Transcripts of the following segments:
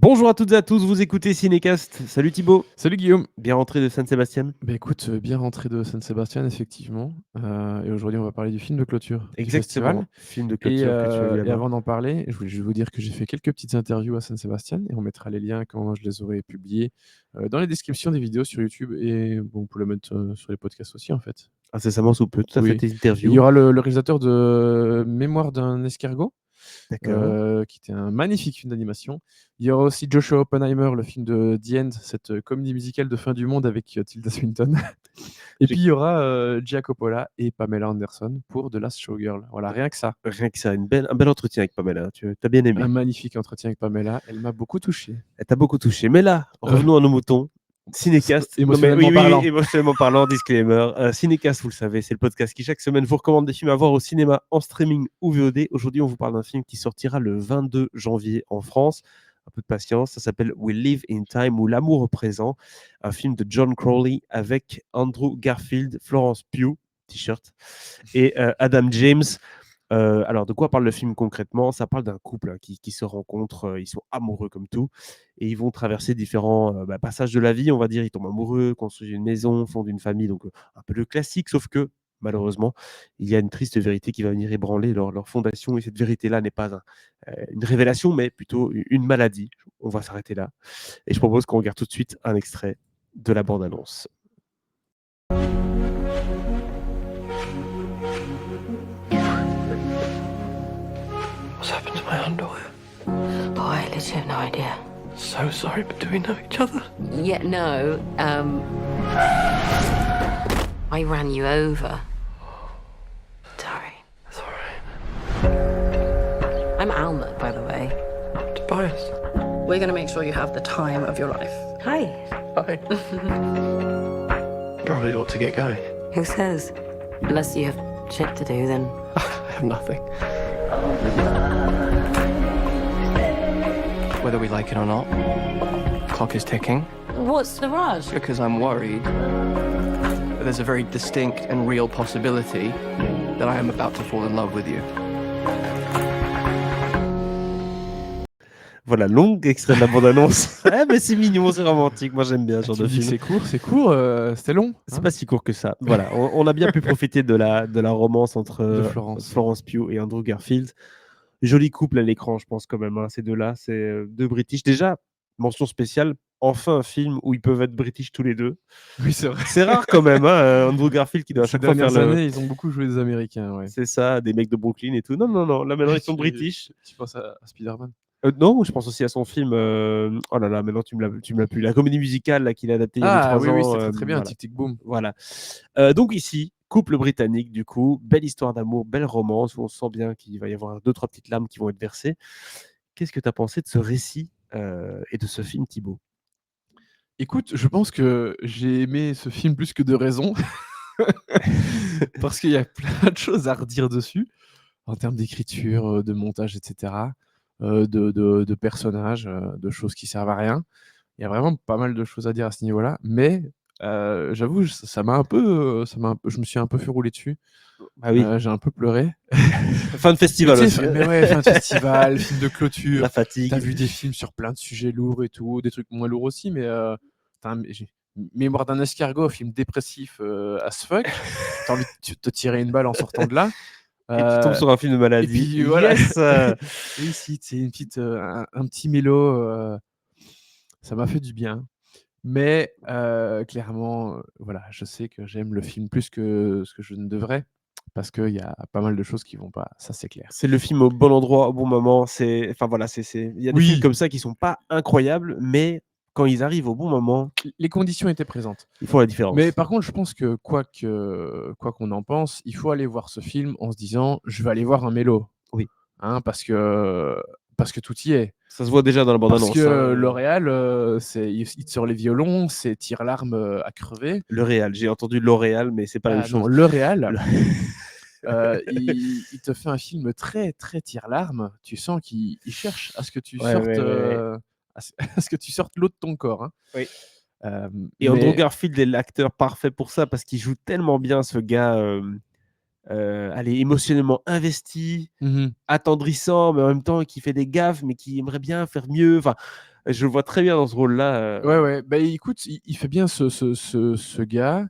Bonjour à toutes et à tous, vous écoutez Cinécast. Salut Thibaut, Salut Guillaume. bien rentré de San-Sébastien. Écoute, bien rentré de San Sébastien effectivement, et aujourd'hui on va parler du film de clôture du Exactement, festival film de et clôture que tu as vu là-bas. avant d'en parler, je voulais juste vous dire que j'ai fait quelques petites interviews à San Sébastien et on mettra les liens quand je les aurai publiés, dans les descriptions des vidéos sur YouTube et bon, on peut le mettre, sur les podcasts aussi en fait. Incessamment sous peu, tout à fait Oui, tes et il y interviews. aura le réalisateur de Mémoire d'un escargot, D'accord. qui était un magnifique film d'animation. Il y aura aussi Joshua Oppenheimer, le film de The End, cette comédie musicale de fin du monde avec Tilda Swinton. Et J'ai- puis il y aura Gia Coppola et Pamela Anderson pour The Last Showgirl. Voilà, rien que ça. Rien que ça, un bel entretien avec Pamela, tu as bien Un aimé. magnifique entretien avec Pamela. Elle m'a beaucoup touché. Elle t'a beaucoup touché. Mais là, Euh, revenons à nos moutons. Cinécast, non mais oui, émotionnellement oui, parlant. émotionnellement parlant, disclaimer. Cinécast, vous le savez, c'est le podcast qui chaque semaine vous recommande des films à voir au cinéma, en streaming ou VOD. Aujourd'hui, on vous parle d'un film qui sortira le 22 janvier en France. Un peu de patience, ça s'appelle We Live in Time ou L'amour au présent, un film de John Crowley avec Andrew Garfield, Florence Pugh, t-shirt, et Adam James. Alors, de quoi parle le film concrètement? Ça parle d'un couple qui se rencontre, ils sont amoureux comme tout, et ils vont traverser différents passages de la vie, on va dire. Ils tombent amoureux, construisent une maison, fondent une famille, donc un peu le classique, sauf que malheureusement, il y a une triste vérité qui va venir ébranler leur fondation, et cette vérité-là n'est pas une révélation, mais plutôt une maladie. On va s'arrêter là, et je propose qu'on regarde tout de suite un extrait de la bande-annonce. What's happened to my underwear? Oh, I literally have no idea. So sorry, but do we know each other? Yeah, no, I ran you over. Sorry. It's alright. I'm Alma, by the way. Tobias. We're going to make sure you have the time of your life. Hi. Hi. Probably ought to get going. Who says? Unless you have shit to do, then. I have nothing. Whether we like it or not, clock is ticking. What's the rush? Because I'm worried that there's a very distinct and real possibility that I am about to fall in love with you. Voilà, long extrait de la bande-annonce. Ah, mais c'est mignon, c'est romantique. Moi, j'aime bien ce genre Tu de me dis que film. c'est court, c'était long. C'est hein. pas si court que ça. Voilà, on a bien pu profiter de la romance entre De Florence. Florence Pugh et Andrew Garfield. Joli couple à l'écran, je pense, quand même, hein, ces deux-là. C'est deux British. Déjà, mention spéciale, enfin un film où ils peuvent être British tous les deux. Oui, c'est vrai. C'est rare quand même, hein, Andrew Garfield qui doit à Ces chaque fois faire dernières le. années, ils ont beaucoup joué des Américains, ouais. C'est ça, des mecs de Brooklyn et tout. Non, non, non, là maintenant ils sont British. Tu penses à Spider-Man? Non, je pense aussi à son film. Oh là là, maintenant tu me l'as plus. La comédie musicale là, qu'il a adaptée il y a 3 oui, ans. oui, c'était très bien, Voilà. Tic Tic Boom. Voilà. Donc ici, couple britannique, du coup, belle histoire d'amour, belle romance, où on sent bien qu'il va y avoir 2-3 petites larmes qui vont être versées. Qu'est-ce que tu as pensé de ce récit et de ce film, Thibaut? Écoute, je pense que j'ai aimé ce film plus que de raison. Parce qu'il y a plein de choses à redire dessus, en termes d'écriture, de montage, etc., de personnages, de choses qui servent à rien. Il y a vraiment pas mal de choses à dire à ce niveau-là, mais j'avoue, ça m'a un peu, je me suis un peu fait rouler dessus. Ah oui, J'ai un peu pleuré. fin de festival Tu aussi. sais, mais ouais, fin de festival, film de clôture. La fatigue. T'as vu des films sur plein de sujets lourds et tout, des trucs moins lourds aussi, mais Mémoire d'un escargot, film dépressif as fuck. T'as envie de te tirer une balle en sortant de là. Et tu tombes sur un film de maladie. Et puis voilà. Yes. Oui, si, c'est une petite, un petit mélo. Ça m'a fait du bien. Mais clairement, voilà, je sais que j'aime le film plus que ce que je ne devrais, parce qu'il y a pas mal de choses qui vont pas, ça c'est clair. C'est le film au bon endroit, au bon moment. Enfin voilà, il y a des Oui. films comme ça qui sont pas incroyables, mais quand ils arrivent au bon moment, Les conditions étaient présentes. ils font la différence. Mais par contre, je pense que quoi qu'on en pense, il faut aller voir ce film en se disant: «Je vais aller voir un mélo». Oui. Hein, parce que tout y est. Ça se voit déjà dans la Parce bande-annonce. que L'Oréal, il te sort les violons, c'est tire-larme à crever. Le Réal, j'ai entendu L'Oréal, mais c'est pas la même Non, chose. L'Oréal, il te fait un film très, très tire-larme. Tu sens qu'il cherche à ce que tu sortes, ouais. à ce que tu sortes l'eau de ton corps, hein. Oui. Mais Et Andrew Garfield est l'acteur parfait pour ça, parce qu'il joue tellement bien, ce gars, émotionnellement investi, Mmh. attendrissant, mais en même temps qui fait des gaffes, mais qui aimerait bien faire mieux. Enfin, Je le vois très bien dans ce rôle-là. Ouais, ouais. Bah, écoute, il fait bien ce gars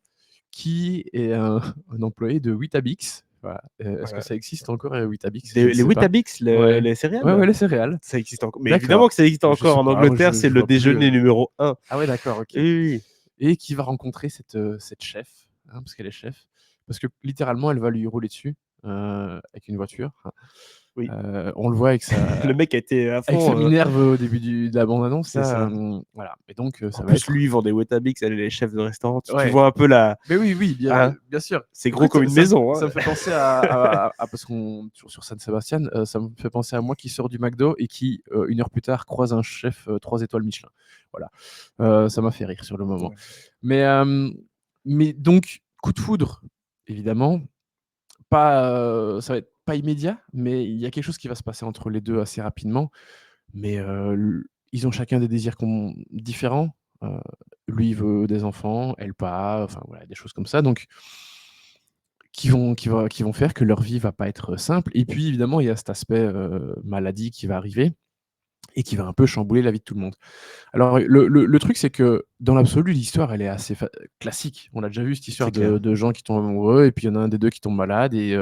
qui est un employé de Weetabix. Voilà. Est-ce que ça existe encore, Weetabix? Je ne Les sais pas. Weetabix, Ouais. les céréales, Ouais, ouais, les céréales. ça existe encore. Mais D'accord. évidemment que ça existe Je encore. sais En pas, moi, Angleterre, c'est je le vois plus, déjeuner numéro 1. Ah ouais, d'accord, OK. Oui, oui. Et qui va rencontrer cette chef, hein, parce qu'elle est chef. Parce que littéralement, elle va lui rouler dessus avec une voiture. Oui. On le voit avec Le mec a été à avec sa fond. Minerve au début de la bande-annonce. C'est ça. Voilà. Et donc, ça En va plus, être... lui, il vend des Weetabix, elle est chef de restaurant. Tu Ouais. vois un peu la. Mais oui, oui, Hein bien sûr. C'est gros Écoute, comme une ça me- maison. Ça Hein. me fait penser parce qu'on sur San-Sébastien, ça me fait penser à moi qui sors du McDo et qui, 1 heure plus tard, croise un chef 3 étoiles Michelin. Voilà. Ça m'a fait rire sur le moment. Ouais. Mais donc, coup de foudre, évidemment. Ça va être pas immédiat, mais il y a quelque chose qui va se passer entre les deux assez rapidement. Mais ils ont chacun des désirs différents. Lui, il veut des enfants, elle pas, enfin voilà, des choses comme ça. Donc, qui vont faire que leur vie va pas être simple. Et puis, évidemment, il y a cet aspect maladie qui va arriver et qui va un peu chambouler la vie de tout le monde. Alors, le truc, c'est que dans l'absolu, l'histoire, elle est assez classique. On a déjà vu cette histoire C'est clair. de gens qui tombent amoureux, et puis il y en a un des deux qui tombe malade, et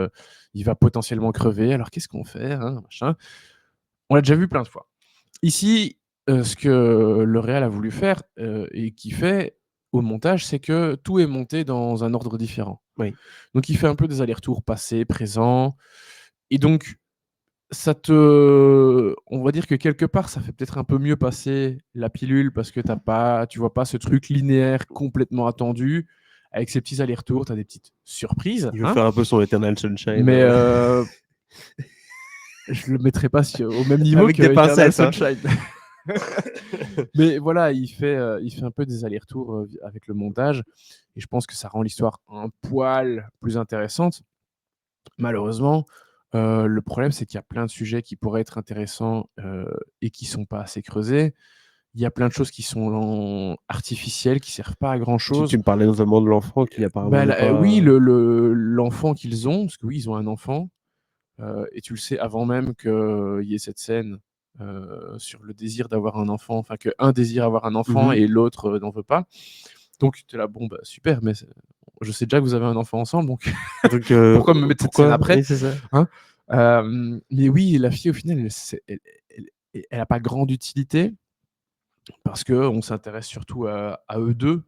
il va potentiellement crever. Alors, qu'est-ce qu'on fait, hein, machin. On l'a déjà vu plein de fois. Ici, ce que le réal a voulu faire, et qu'il fait au montage, c'est que tout est monté dans un ordre différent. Oui. Donc il fait un peu des allers-retours passé, présent, et donc on va dire que quelque part, ça fait peut-être un peu mieux passer la pilule parce que tu vois pas ce truc linéaire complètement attendu avec ces petits allers-retours, tu as des petites surprises, Il veut hein. faire un peu son Eternal Sunshine. Mais je le mettrai pas au même niveau Avec que des Eternal pincettes, hein. Sunshine. Mais voilà, il fait un peu des allers-retours avec le montage, et je pense que ça rend l'histoire un poil plus intéressante. Malheureusement, le problème, c'est qu'il y a plein de sujets qui pourraient être intéressants et qui sont pas assez creusés. Il y a plein de choses qui sont artificielles, qui servent pas à grand-chose. Tu me parlais notamment de l'enfant qui apparemment n'est pas... Oui, l'enfant qu'ils ont, parce que oui, ils ont un enfant, et tu le sais avant même qu'il y ait cette scène sur le désir d'avoir un enfant, enfin qu'un désire avoir un enfant et l'autre n'en veut pas. Donc tu es là, bon, bah, super, mais je sais déjà que vous avez un enfant ensemble, donc pourquoi me mettre cette scène après, Oui, c'est ça. hein. Mais oui, la fille, au final, elle a pas grande utilité parce qu'on s'intéresse surtout à eux deux.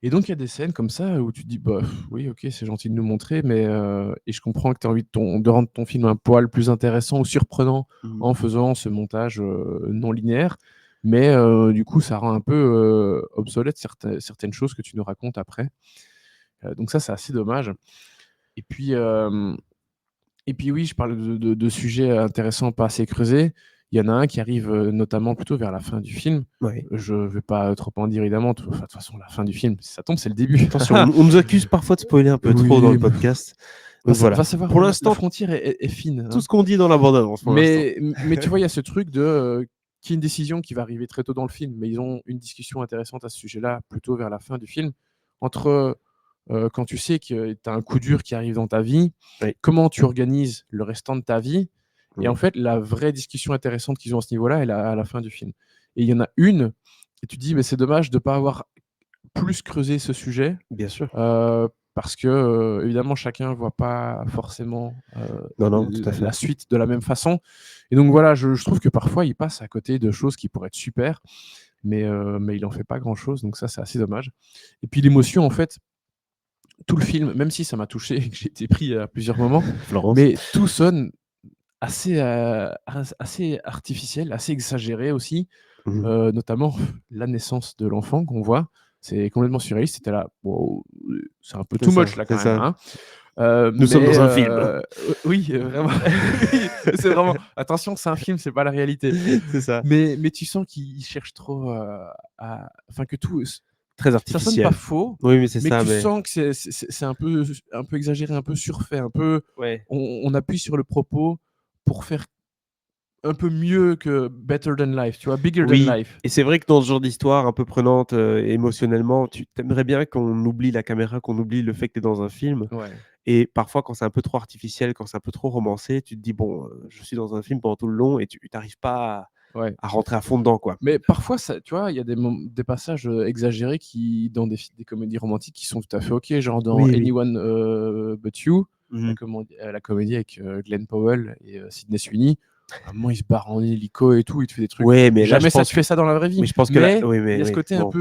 Et donc, il y a des scènes comme ça où tu te dis, bah, oui, ok, c'est gentil de nous montrer, mais et je comprends que tu as envie de rendre ton film un poil plus intéressant ou surprenant en faisant ce montage non linéaire. Mais du coup, ça rend un peu obsolète certaines choses que tu nous racontes après. Donc ça, c'est assez dommage. Et puis oui, je parle de sujets intéressants, pas assez creusés. Il y en a un qui arrive notamment plutôt vers la fin du film. Ouais. Je ne vais pas trop en dire évidemment. De toute façon, la fin du film, si ça tombe, c'est le début. Attention, on nous accuse parfois de spoiler un peu trop dans le podcast. Donc Va savoir, pour la l'instant, frontière est fine. tout ce qu'on dit dans la bande-annonce. Mais tu vois, il y a ce truc qui est une décision qui va arriver très tôt dans le film, mais ils ont une discussion intéressante à ce sujet-là, plutôt vers la fin du film, entre quand tu sais que tu as un coup dur qui arrive dans ta vie, comment tu organises le restant de ta vie. Et en fait, la vraie discussion intéressante qu'ils ont à ce niveau-là, elle est à la fin du film. Et il y en a une, et tu te dis, mais c'est dommage de ne pas avoir plus creusé ce sujet. Bien sûr. Parce que, évidemment, chacun ne voit pas forcément tout à fait. la suite de la même façon. Et donc voilà, je trouve que parfois, il passe à côté de choses qui pourraient être super, mais il n'en fait pas grand-chose. Donc ça, c'est assez dommage. Et puis l'émotion, en fait, tout le film, même si ça m'a touché et que j'ai été pris à plusieurs moments, Florence. mais tout sonne assez artificiel, assez exagéré aussi, notamment la naissance de l'enfant qu'on voit. C'est complètement surréaliste. C'était là, wow, c'est un peu too much là quand même. Hein. Nous sommes dans un film. Oui, vraiment. C'est vraiment. Attention, c'est un film, c'est pas la réalité. C'est ça. Mais tu sens qu'il cherche trop enfin que tout. Très Ça artificiel. sonne pas faux. Oui, mais c'est ça. Tu sens que c'est un peu exagéré, un peu surfait, un peu. Ouais. On appuie sur le propos pour faire un peu mieux que Better Than Life, tu vois, Bigger Than Life. Et c'est vrai que dans ce genre d'histoire un peu prenante émotionnellement, tu t'aimerais bien qu'on oublie la caméra, qu'on oublie le fait que tu es dans un film. Ouais. Et parfois, quand c'est un peu trop artificiel, quand c'est un peu trop romancé, tu te dis, bon, je suis dans un film pendant tout le long et tu n'arrives pas Ouais. à rentrer à fond dedans, quoi. Mais parfois, ça, tu vois, il y a des passages exagérés dans des comédies romantiques qui sont tout à fait ok, genre dans Oui, oui. Anyone But You, Mhm. la comédie avec Glenn Powell et Sydney Sweeney. À un moment, il se barre en hélico et tout, il te fait des trucs. Ouais, mais là, Jamais je ça pense te fait ça dans la vraie vie. mais je pense que là, Mais oui, il y a ce oui, côté bon.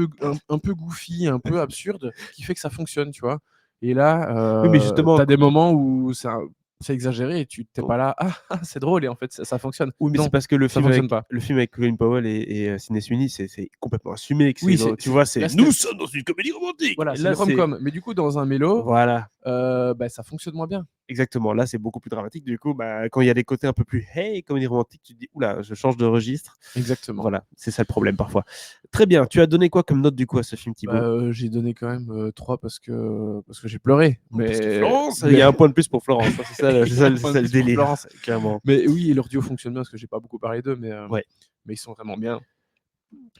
un peu goofy, un peu absurde, qui fait que ça fonctionne, tu vois. Et là, Oui, mais justement, t'as des moments où c'est exagéré et tu t'es Bon. pas là, c'est drôle et en fait ça fonctionne. Oui, mais Non, c'est parce que le ça film fonctionne pas. avec Colin Powell et Sydney Sweeney, c'est complètement assumé. Que Oui, tu vois, là, nous sommes dans une comédie romantique. voilà, Et c'est là, une rom-com. Mais du coup, dans un mélo, voilà, bah, ça fonctionne moins bien. exactement. Là, c'est beaucoup plus dramatique. Du coup, bah, quand il y a des côtés un peu plus hey, comédie romantique, tu te dis, oula, je change de registre. Exactement. Voilà, c'est ça le problème parfois. Très bien. Tu as donné quoi comme note du coup à ce film, Thibaut? Bah, j'ai donné quand même 3 parce que j'ai pleuré. Parce que Mais Florence, il y a un point de plus pour Florence. Hein, c'est ça, Il y a un c'est point ça de le plus pour délire. Florence. Clairement. Mais oui, et leur duo fonctionne bien parce que j'ai pas beaucoup parlé d'eux, Ouais. mais ils sont vraiment bien.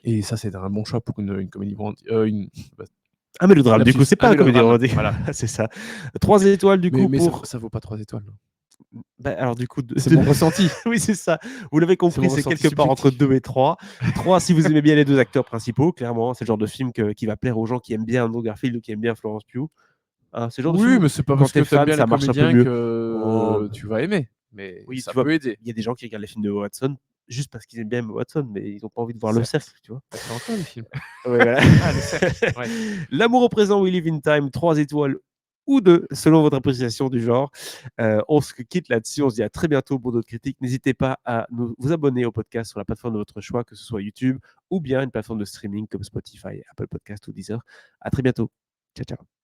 Et ça, c'est un bon choix pour une comédie romantique. Un mélodrame, du Lapsus, coup, c'est pas un un comédie mélodrame, romantique. voilà. C'est ça. 3 étoiles du coup Mais pour. ça vaut pas 3 étoiles. Bah, alors du coup, C'est mon ressenti. oui, c'est ça. Vous l'avez compris, mon c'est ressenti quelque part entre subjectif. 2 et 3. 3 si vous aimez bien les 2 acteurs principaux, clairement. C'est le genre de film qui va plaire aux gens qui aiment bien Andrew Garfield ou qui aiment bien Florence Pugh. Hein, c'est le genre de Oui, film mais où c'est pas quand parce que t'es t'aimes fan, bien les ça marche un peu comédiens mieux. Oh, que tu vas aimer. Mais oui, ça tu vois, peut aider. il y a des gens qui regardent les films de Watson juste parce qu'ils aiment bien Emma Watson, mais ils n'ont pas envie de voir le Certes. cercle, tu vois. Ça fait encore des films. Ouais, voilà. Ah, le cercle. Ouais. L'amour au présent, We Live in Time, 3 étoiles ou 2, selon votre appréciation du genre. On se quitte là-dessus. On se dit à très bientôt pour d'autres critiques. N'hésitez pas à vous abonner au podcast sur la plateforme de votre choix, que ce soit YouTube ou bien une plateforme de streaming comme Spotify, Apple Podcast ou Deezer. À très bientôt. Ciao, ciao.